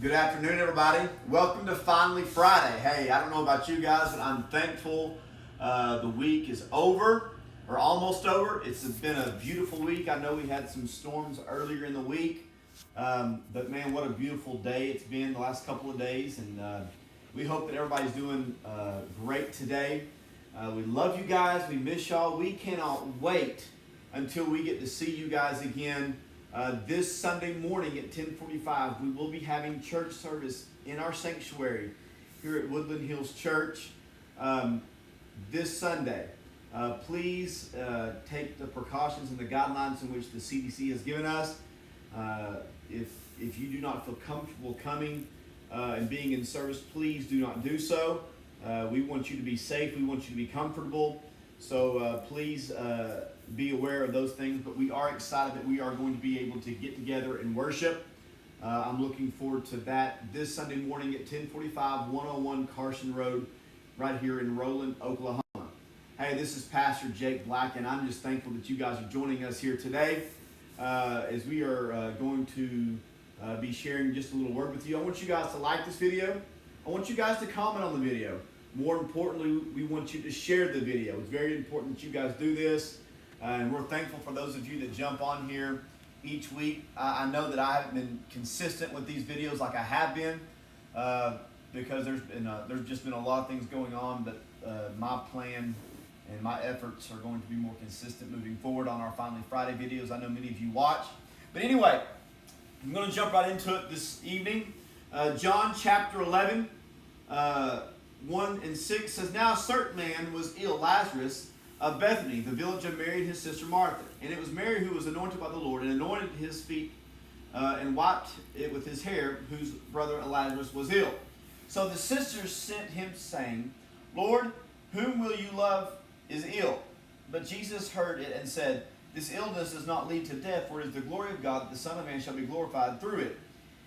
Good afternoon, everybody. Welcome to Finally Friday. Hey, I don't know about you guys, but I'm thankful the week is over, or almost over. It's been a beautiful week. I know we had some storms earlier in the week, but man, what a beautiful day it's been the last couple of days, and we hope that everybody's doing great today. We love you guys. We miss y'all. We cannot wait until we get to see you guys again. This Sunday morning at 10:45, we will be having church service in our sanctuary here at Woodland Hills Church this Sunday. Please take the precautions and the guidelines in which the CDC has given us. If you do not feel comfortable coming and being in service, please do not do so. We want you to be safe. We want you to be comfortable. So please be aware of those things, but we are excited that we are going to be able to get together and worship. I'm looking forward to that this Sunday morning at 10:45, 101 Carson Road, right here in Woodland, Oklahoma. Hey, this is Pastor Jake Black, and I'm just thankful that you guys are joining us here today as we are going to be sharing just a little word with you. I want you guys to like this video. I want you guys to comment on the video. More importantly, we want you to share the video. It's very important that you guys do this. And we're thankful for those of you that jump on here each week. I know that I haven't been consistent with these videos like I have been because there's just been a lot of things going on, but my plan and my efforts are going to be more consistent moving forward on our Finally Friday videos. I know many of you watch. But anyway, I'm going to jump right into it this evening. John chapter 11, 1 and 6 says, "Now a certain man was ill, Lazarus, of Bethany, the village of Mary and his sister Martha. And it was Mary who was anointed by the Lord, and anointed his feet and wiped it with his hair, whose brother Lazarus was ill. So the sisters sent him, saying, Lord, whom will you love is ill? But Jesus heard it and said, This illness does not lead to death, for it is the glory of God that the Son of Man shall be glorified through it.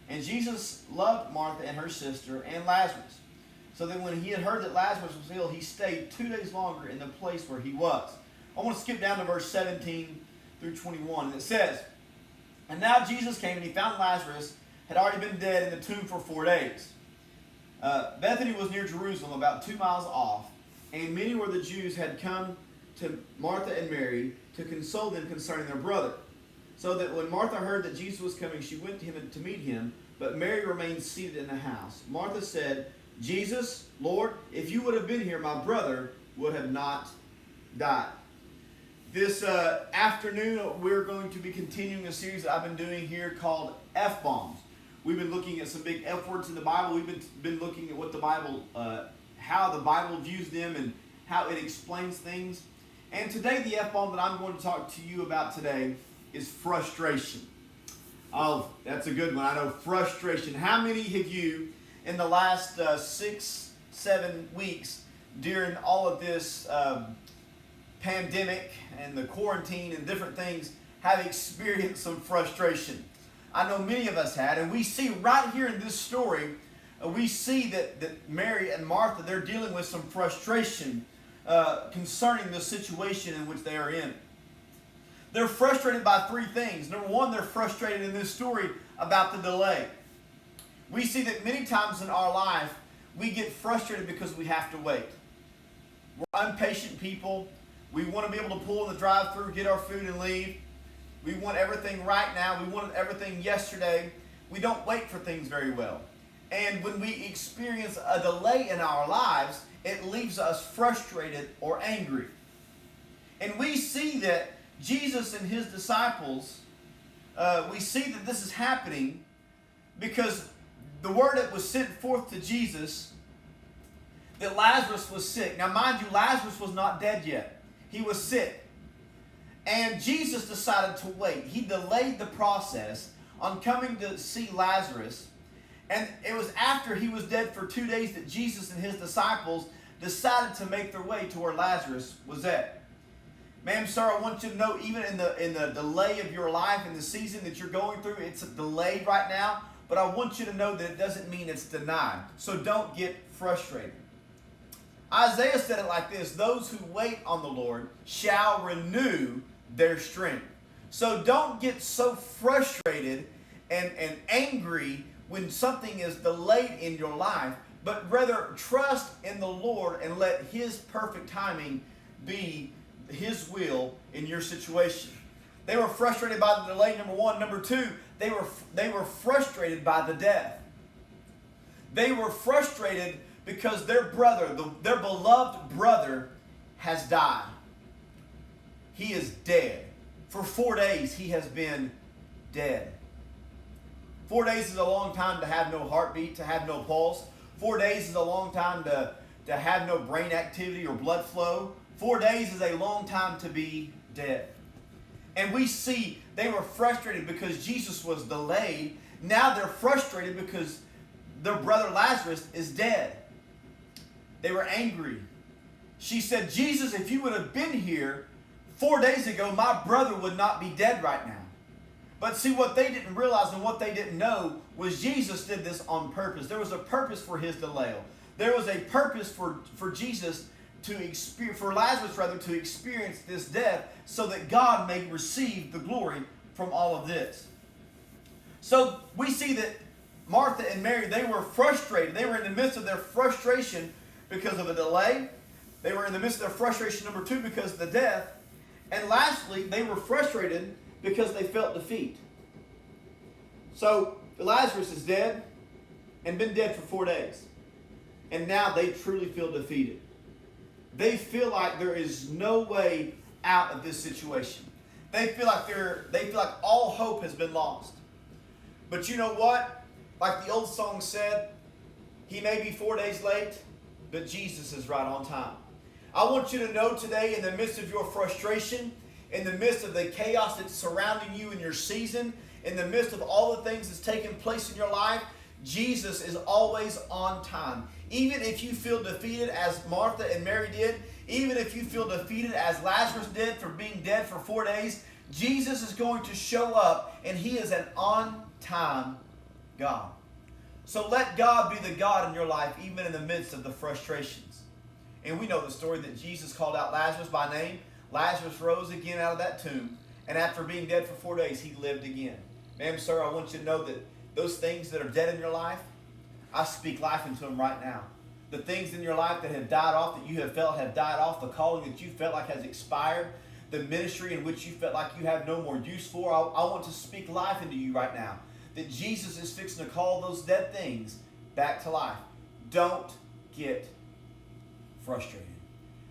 And Jesus loved Martha and her sister and Lazarus. So then when he had heard that Lazarus was ill, he stayed 2 days longer in the place where he was." I want to skip down to verse 17 through 21. And it says, "And now Jesus came, and he found Lazarus had already been dead in the tomb for 4 days. Bethany was near Jerusalem, about 2 miles off, and many were the Jews had come to Martha and Mary to console them concerning their brother. So that when Martha heard that Jesus was coming, she went to him to meet him, but Mary remained seated in the house. Martha said, Jesus, Lord, if you would have been here, my brother would have not died." This afternoon, we're going to be continuing a series that I've been doing here called F-bombs. We've been looking at some big F words in the Bible. We've been looking at what the Bible, how the Bible views them and how it explains things. And today, the F-bomb that I'm going to talk to you about today is frustration. Oh, that's a good one. I know, frustration. How many of you in the last 6-7 weeks during all of this pandemic and the quarantine and different things have experienced some frustration? I know many of us had, and we see right here in this story, we see that Mary and Martha, they're dealing with some frustration concerning the situation in which they are in. They're frustrated by 3 things. Number one, they're frustrated in this story about the delay. We see that many times in our life, we get frustrated because we have to wait. We're impatient people. We want to be able to pull in the drive-thru, get our food, and leave. We want everything right now. We want everything yesterday. We don't wait for things very well. And when we experience a delay in our lives, it leaves us frustrated or angry. And we see that Jesus and his disciples, we see that this is happening because the word that was sent forth to Jesus that Lazarus was sick. Now, mind you, Lazarus was not dead yet. He was sick. And Jesus decided to wait. He delayed the process on coming to see Lazarus. And it was after he was dead for 2 days that Jesus and his disciples decided to make their way to where Lazarus was at. Ma'am, sir, I want you to know, even in the delay of your life, in the season that you're going through, it's delayed right now. But I want you to know that it doesn't mean it's denied. So don't get frustrated. Isaiah said it like this: "Those who wait on the Lord shall renew their strength." So don't get so frustrated and angry when something is delayed in your life, but rather trust in the Lord and let His perfect timing be His will in your situation. They were frustrated by the delay, number one. Number two, they were frustrated by the death. They were frustrated because their brother, their beloved brother, has died. He is dead. For 4 days, he has been dead. 4 days is a long time to have no heartbeat, to have no pulse. 4 days is a long time to have no brain activity or blood flow. 4 days is a long time to be dead. And we see they were frustrated because Jesus was delayed. Now they're frustrated because their brother Lazarus is dead. They were angry. She said, Jesus, if you would have been here 4 days ago, my brother would not be dead right now. But see, what they didn't realize and what they didn't know was Jesus did this on purpose. There was a purpose for his delay. There was a purpose for Jesus to experience, for Lazarus rather, to experience this death so that God may receive the glory from all of this. So we see that Martha and Mary, they were frustrated. They were in the midst of their frustration because of a delay. They were in the midst of their frustration, number two, because of the death. And lastly, they were frustrated because they felt defeat. So Lazarus is dead and been dead for 4 days. And now they truly feel defeated. They feel like there is no way out of this situation. They feel like all hope has been lost. But you know what? Like the old song said, he may be 4 days late, but Jesus is right on time. I want you to know today, in the midst of your frustration, in the midst of the chaos that's surrounding you in your season, in the midst of all the things that's taking place in your life, Jesus is always on time. Even if you feel defeated as Martha and Mary did, even if you feel defeated as Lazarus did for being dead for 4 days, Jesus is going to show up, and He is an on-time God. So let God be the God in your life, even in the midst of the frustrations. And we know the story that Jesus called out Lazarus by name. Lazarus rose again out of that tomb, and after being dead for 4 days, he lived again. Ma'am, sir, I want you to know that those things that are dead in your life, I speak life into them right now. The things in your life that have died off, that you have felt have died off, the calling that you felt like has expired, the ministry in which you felt like you have no more use for, I want to speak life into you right now. That Jesus is fixing to call those dead things back to life. Don't get frustrated.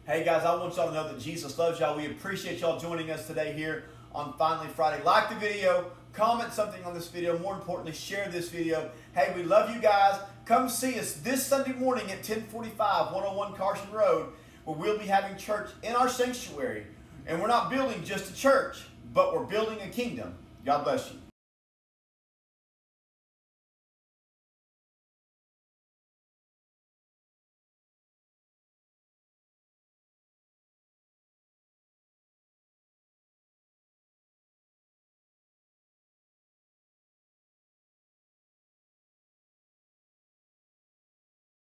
Hey guys, I want y'all to know that Jesus loves y'all. We appreciate y'all joining us today here on Finally Friday. Like the video, comment something on this video. More importantly, share this video. Hey, we love you guys. Come see us this Sunday morning at 1045 101 Carson Road, where we'll be having church in our sanctuary. And we're not building just a church, but we're building a kingdom. God bless you.